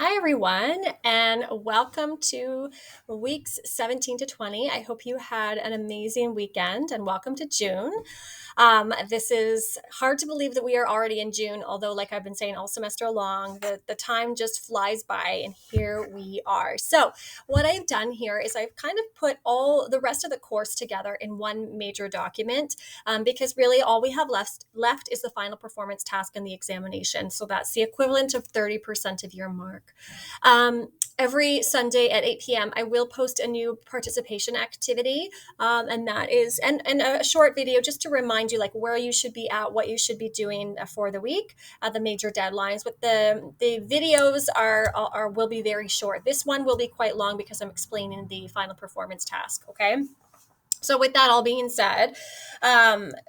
Hi, everyone, and welcome to weeks 17 to 20. I hope you had an amazing weekend and welcome to June. This is hard to believe that we are already in June, although, like I've been saying all semester long, the time just flies by, and here we are. So, what I've done here is I've kind of put all the rest of the course together in one major document because really all we have left is the final performance task and the examination. So, that's the equivalent of 30% of your mark. Um, every Sunday at 8 p.m., I will post a new participation activity. And that is, and a short video just to remind you like where you should be at, what you should be doing for the week, the major deadlines. But the videos are will be very short. This one will be quite long because I'm explaining the final performance task. Okay. So, with that all being said,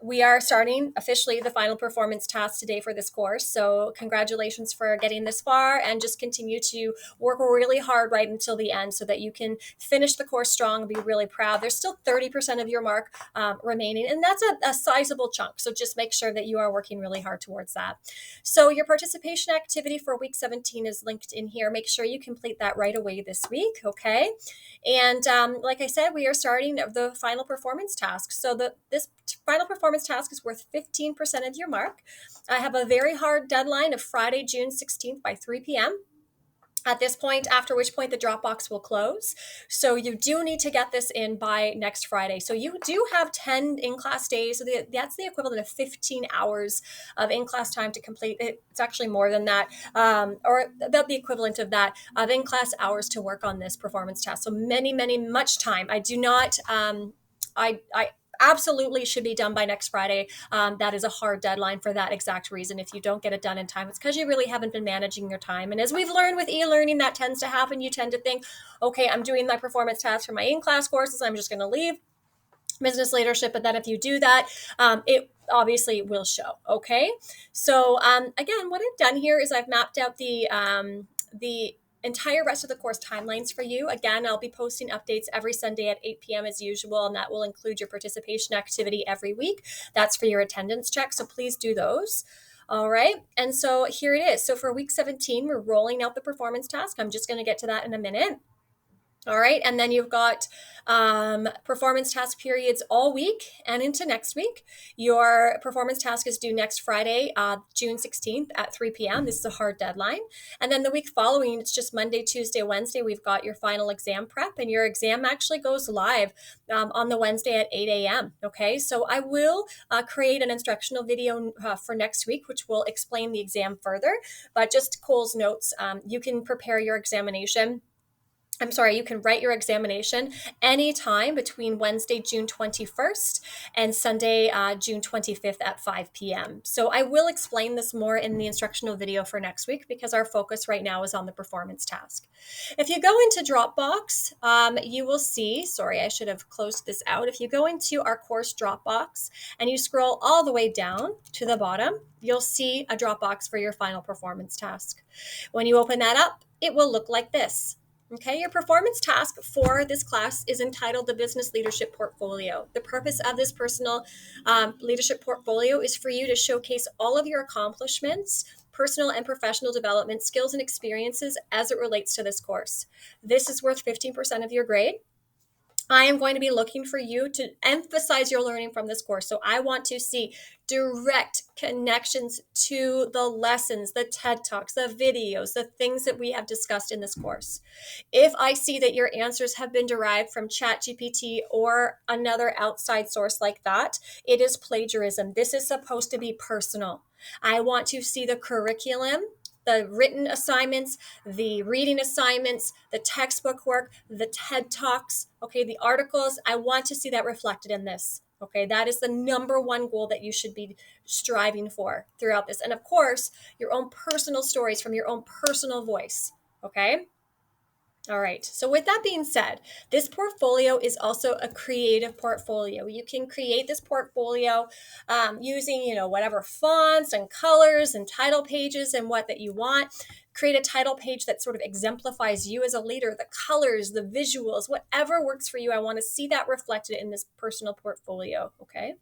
we are starting officially the final performance task today for this course. So, congratulations for getting this far and just continue to work really hard right until the end so that you can finish the course strong and be really proud. There's still 30% of your mark remaining, and that's a sizable chunk. So, just make sure that you are working really hard towards that. So, your participation activity for week 17 is linked in here. Make sure you complete that right away this week, okay? And like I said, we are starting the final performance task. So this final performance task is worth 15% of your mark. I have a very hard deadline of Friday, June 16th by 3 p.m. At this point, after which point the Dropbox will close. So you do need to get this in by next Friday. So you do have 10 in-class days. So that's the equivalent of 15 hours of in-class time to complete it. It's actually more than that, or about the equivalent of that of in-class hours to work on this performance task. So much time. I do not, I absolutely should be done by next Friday. That is a hard deadline for that exact reason. If you don't get it done in time, it's because you really haven't been managing your time. And as we've learned with e-learning, that tends to happen. You tend to think, okay, I'm doing my performance tasks for my in-class courses. I'm just going to leave business leadership. But then if you do that, it obviously will show. Okay. So again, what I've done here is I've mapped out the entire rest of the course timelines for you. Again, I'll be posting updates every Sunday at 8 p.m. as usual, and that will include your participation activity every week. That's for your attendance check, so please do those. All right, and so here it is. So for week 17, we're rolling out the performance task. I'm just going to get to that in a minute. All right, and then you've got performance task periods all week and into next week. Your performance task is due next Friday, June 16th at 3 p.m. This is a hard deadline. And then the week following, it's just Monday, Tuesday, Wednesday. We've got your final exam prep, and your exam actually goes live on the Wednesday at 8 a.m. Okay, so I will create an instructional video for next week, which will explain the exam further. But just Cole's notes, you can prepare your examination. You can write your examination anytime between Wednesday, June 21st and Sunday, June 25th at 5 p.m. So I will explain this more in the instructional video for next week because our focus right now is on the performance task. If you go into Dropbox, you will see, sorry, I should have closed this out. If you go into our course Dropbox and you scroll all the way down to the bottom, you'll see a Dropbox for your final performance task. When you open that up, it will look like this. Okay, your performance task for this class is entitled the Business Leadership Portfolio. The purpose of this personal leadership portfolio is for you to showcase all of your accomplishments, personal and professional development skills and experiences as it relates to this course. This is worth 15% of your grade. I am going to be looking for you to emphasize your learning from this course. So I want to see direct connections to the lessons, the TED Talks, the videos, the things that we have discussed in this course. If I see that your answers have been derived from ChatGPT or another outside source like that, it is plagiarism. This is supposed to be personal. I want to see the curriculum, the written assignments, the reading assignments, the textbook work, the TED Talks, okay, the articles. I want to see that reflected in this. Okay, that is the number one goal that you should be striving for throughout this. And of course, your own personal stories from your own personal voice. Okay. All right. So with that being said, this portfolio is also a creative portfolio. You can create this portfolio using, whatever fonts and colors and title pages and what that you want. Create a title page that sort of exemplifies you as a leader, the colors, the visuals, whatever works for you. I want to see that reflected in this personal portfolio. Okay.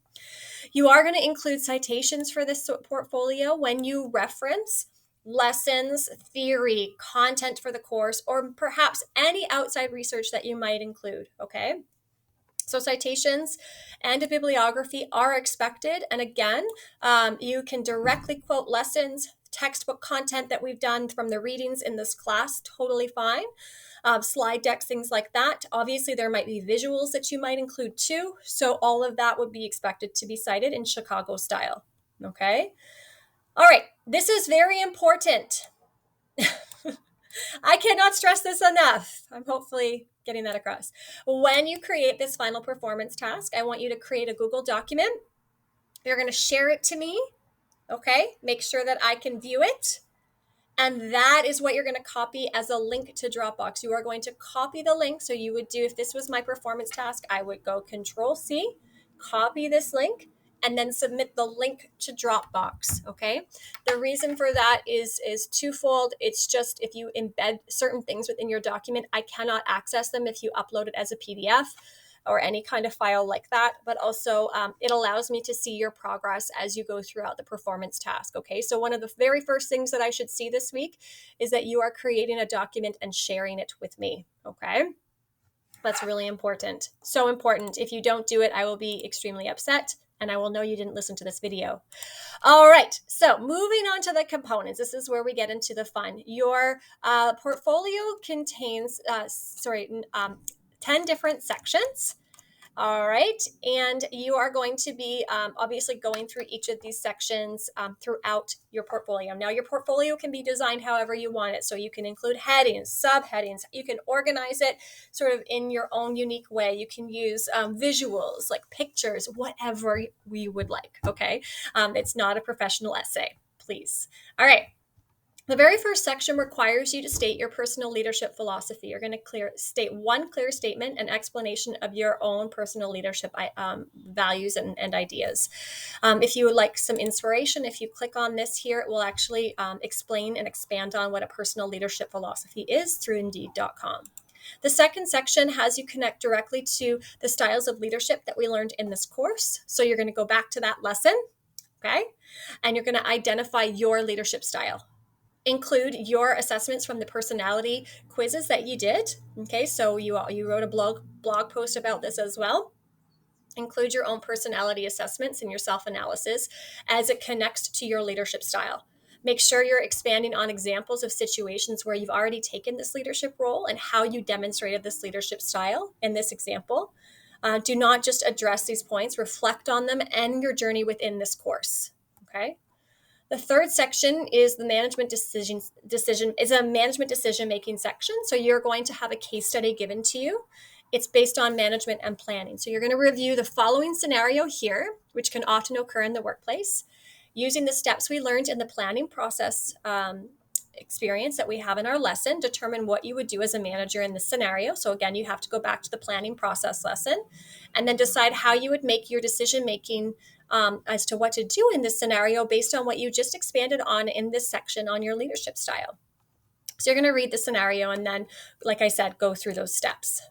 You are going to include citations for this portfolio when you reference lessons, theory, content for the course, or perhaps any outside research that you might include, okay? So citations and a bibliography are expected. And again, you can directly quote lessons, textbook content that we've done from the readings in this class, totally fine. Slide decks, things like that. Obviously, there might be visuals that you might include too. So all of that would be expected to be cited in Chicago style. Okay. All right. This is very important. I cannot stress this enough. I'm hopefully getting that across. When you create this final performance task, I want you to create a Google document. You're going to share it to me. Okay. Make sure that I can view it. And that is what you're going to copy as a link to Dropbox. You are going to copy the link. So you would do, if this was my performance task, I would go Control C, copy this link, and then submit the link to Dropbox. Okay. The reason for that is twofold. It's just if you embed certain things within your document, I cannot access them if you upload it as a PDF or any kind of file like that. But also it allows me to see your progress as you go throughout the performance task. Okay. So one of the very first things that I should see this week is that you are creating a document and sharing it with me. Okay. That's really important. So important. If you don't do it, I will be extremely upset and I will know you didn't listen to this video. All right. So moving on to the components. This is where we get into the fun. Your portfolio contains, 10 different sections. All right. And you are going to be obviously going through each of these sections throughout your portfolio. Now, your portfolio can be designed however you want it. So you can include headings, subheadings. You can organize it sort of in your own unique way. You can use visuals like pictures, whatever we would like. Okay. It's not a professional essay, please. All right. The very first section requires you to state your personal leadership philosophy. You're going to state one clear statement and explanation of your own personal leadership values and ideas. If you would like some inspiration, if you click on this here, it will actually explain and expand on what a personal leadership philosophy is through Indeed.com. The second section has you connect directly to the styles of leadership that we learned in this course. So you're going to go back to that lesson, okay? And you're going to identify your leadership style. Include your assessments from the personality quizzes that you did. Okay, so you wrote a blog post about this as well. Include your own personality assessments and your self-analysis as it connects to your leadership style. Make sure you're expanding on examples of situations where you've already taken this leadership role and how you demonstrated this leadership style in this example. Do not just address these points, reflect on them and your journey within this course. Okay. The third section is the management decision making section. So you're going to have a case study given to you. It's based on management and planning. So you're going to review the following scenario here, which can often occur in the workplace, using the steps we learned in the planning process experience that we have in our lesson. Determine what you would do as a manager in this scenario. So again, you have to go back to the planning process lesson and then decide how you would make your decision making as to what to do in this scenario based on what you just expanded on in this section on your leadership style. So you're going to read the scenario and then, like I said, go through those steps.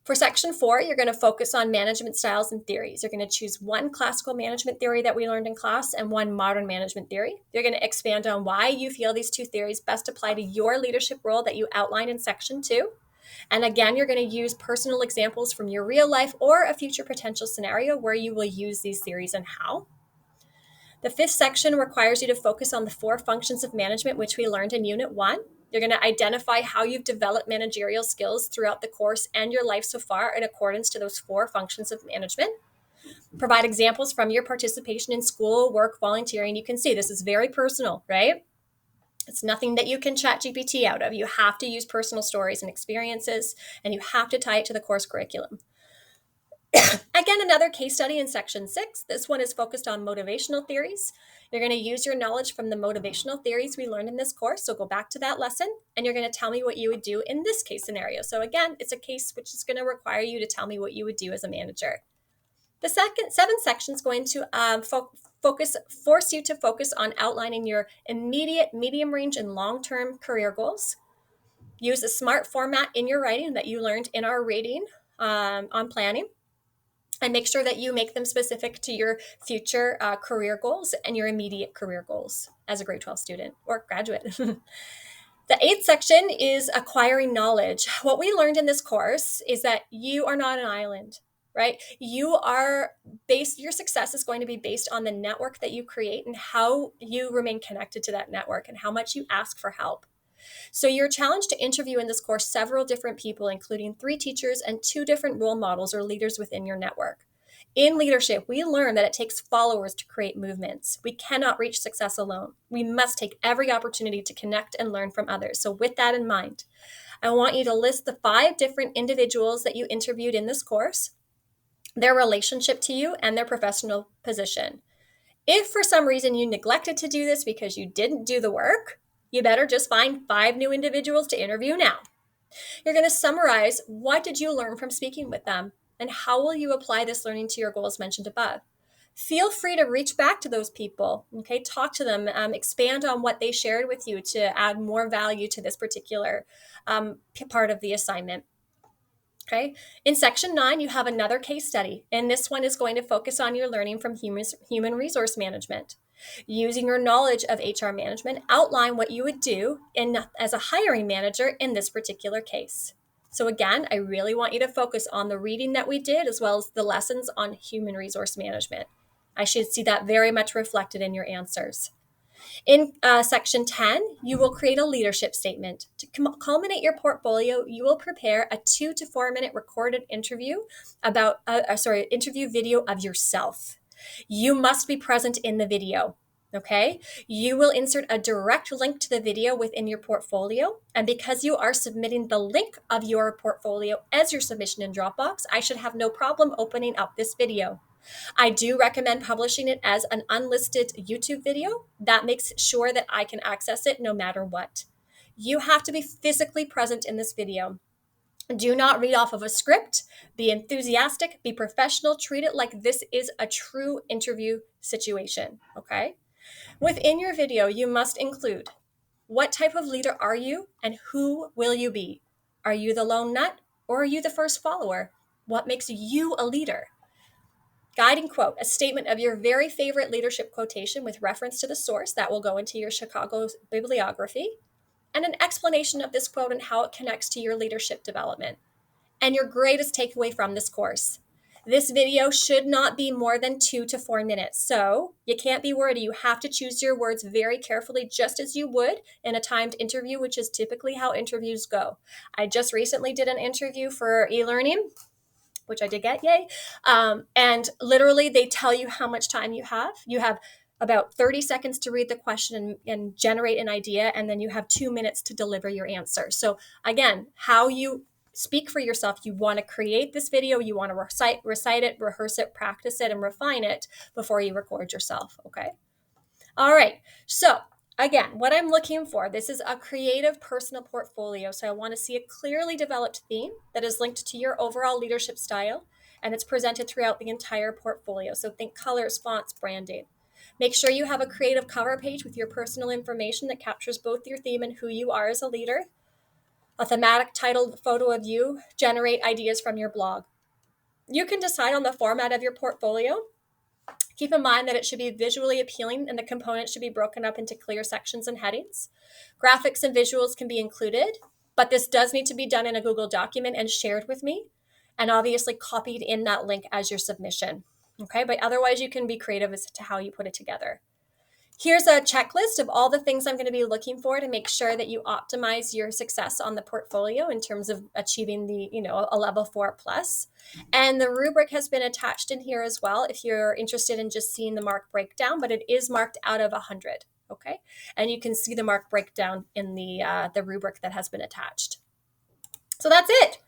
For section 4, you're going to focus on management styles and theories. You're going to choose one classical management theory that we learned in class and one modern management theory. You're going to expand on why you feel these two theories best apply to your leadership role that you outlined in section 2. And again, you're going to use personal examples from your real life or a future potential scenario where you will use these theories and how. The 5th section requires you to focus on the 4 functions of management, which we learned in Unit 1. You're going to identify how you've developed managerial skills throughout the course and your life so far in accordance to those 4 functions of management. Provide examples from your participation in school, work, volunteering. You can see this is very personal, right? It's nothing that you can chat GPT out of. You have to use personal stories and experiences, and you have to tie it to the course curriculum. Again, another case study in section 6. This one is focused on motivational theories. You're going to use your knowledge from the motivational theories we learned in this course. So go back to that lesson and you're going to tell me what you would do in this case scenario. So again, it's a case which is going to require you to tell me what you would do as a manager. The 7th section is going to force you to focus on outlining your immediate, medium range, and long-term career goals. Use a SMART format in your writing that you learned in our rating on planning. and make sure that you make them specific to your future career goals and your immediate career goals as a grade 12 student or graduate. The eighth section is acquiring knowledge. What we learned in this course is that you are not an island, right? Your success is going to be based on the network that you create and how you remain connected to that network and how much you ask for help. So you're challenged to interview in this course several different people, including 3 teachers and 2 different role models or leaders within your network. In leadership, we learn that it takes followers to create movements. We cannot reach success alone. We must take every opportunity to connect and learn from others. So with that in mind, I want you to list the 5 different individuals that you interviewed in this course, their relationship to you, and their professional position. If for some reason you neglected to do this because you didn't do the work, you better just find 5 new individuals to interview now. You're going to summarize what did you learn from speaking with them and how will you apply this learning to your goals mentioned above. Feel free to reach back to those people, okay? Talk to them, expand on what they shared with you to add more value to this particular part of the assignment. Okay. In section 9, you have another case study, and this one is going to focus on your learning from human resource management. Using your knowledge of HR management, outline what you would do as a hiring manager in this particular case. So again, I really want you to focus on the reading that we did as well as the lessons on human resource management. I should see that very much reflected in your answers. In section 10, you will create a leadership statement. To culminate your portfolio, you will prepare a 2 to 4 minute recorded interview interview video of yourself. You must be present in the video. Okay, you will insert a direct link to the video within your portfolio. And because you are submitting the link of your portfolio as your submission in Dropbox, I should have no problem opening up this video. I do recommend publishing it as an unlisted YouTube video. That makes sure that I can access it no matter what. You have to be physically present in this video. Do not read off of a script. Be enthusiastic, be professional, treat it like this is a true interview situation, okay? Within your video, you must include what type of leader are you and who will you be? Are you the lone nut or are you the first follower? What makes you a leader? Guiding quote, a statement of your very favorite leadership quotation with reference to the source that will go into your Chicago bibliography, and an explanation of this quote and how it connects to your leadership development. And your greatest takeaway from this course. This video should not be more than 2 to 4 minutes. So you can't be wordy. You have to choose your words very carefully, just as you would in a timed interview, which is typically how interviews go. I just recently did an interview for e-learning, which I did get, yay. And literally they tell you how much time you have. You have about 30 seconds to read the question and generate an idea, and then you have 2 minutes to deliver your answer. So again, how you speak for yourself, you want to create this video, you want to recite it, rehearse it, practice it, and refine it before you record yourself, okay? All right, so again, what I'm looking for, this is a creative personal portfolio. So I want to see a clearly developed theme that is linked to your overall leadership style, and it's presented throughout the entire portfolio. So think colors, fonts, branding. Make sure you have a creative cover page with your personal information that captures both your theme and who you are as a leader. A thematic titled photo of you. Generate ideas from your blog. You can decide on the format of your portfolio. Keep in mind that it should be visually appealing and the components should be broken up into clear sections and headings. Graphics and visuals can be included, but this does need to be done in a Google document and shared with me, and obviously copied in that link as your submission. Okay, but otherwise you can be creative as to how you put it together. Here's a checklist of all the things I'm going to be looking for to make sure that you optimize your success on the portfolio in terms of achieving the, a level 4 plus. And the rubric has been attached in here as well if you're interested in just seeing the mark breakdown, but it is marked out of 100, okay? And you can see the mark breakdown in the rubric that has been attached. So that's it.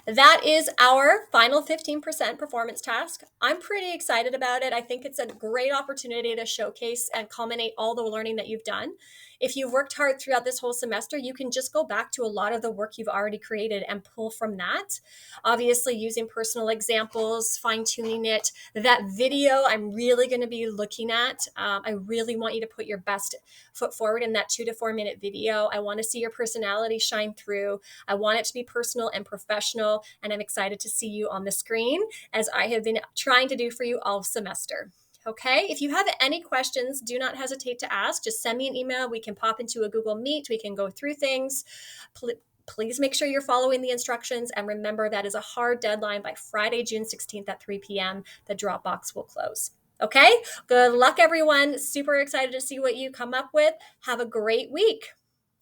That is our final 15% performance task. I'm pretty excited about it. I think it's a great opportunity to showcase and culminate all the learning that you've done. If you've worked hard throughout this whole semester, you can just go back to a lot of the work you've already created and pull from that. Obviously, using personal examples, fine-tuning it. That video I'm really going to be looking at. I really want you to put your best foot forward in that 2 to 4 minute video. I want to see your personality shine through. I want it to be personal and professional professional, and I'm excited to see you on the screen as I have been trying to do for you all semester. Okay, if you have any questions, do not hesitate to ask. Just send me an email. We can pop into a Google Meet. We can go through things. Please make sure you're following the instructions. And remember, that is a hard deadline. By Friday, June 16th at 3 p.m., the Dropbox will close. Okay, good luck, everyone. Super excited to see what you come up with. Have a great week.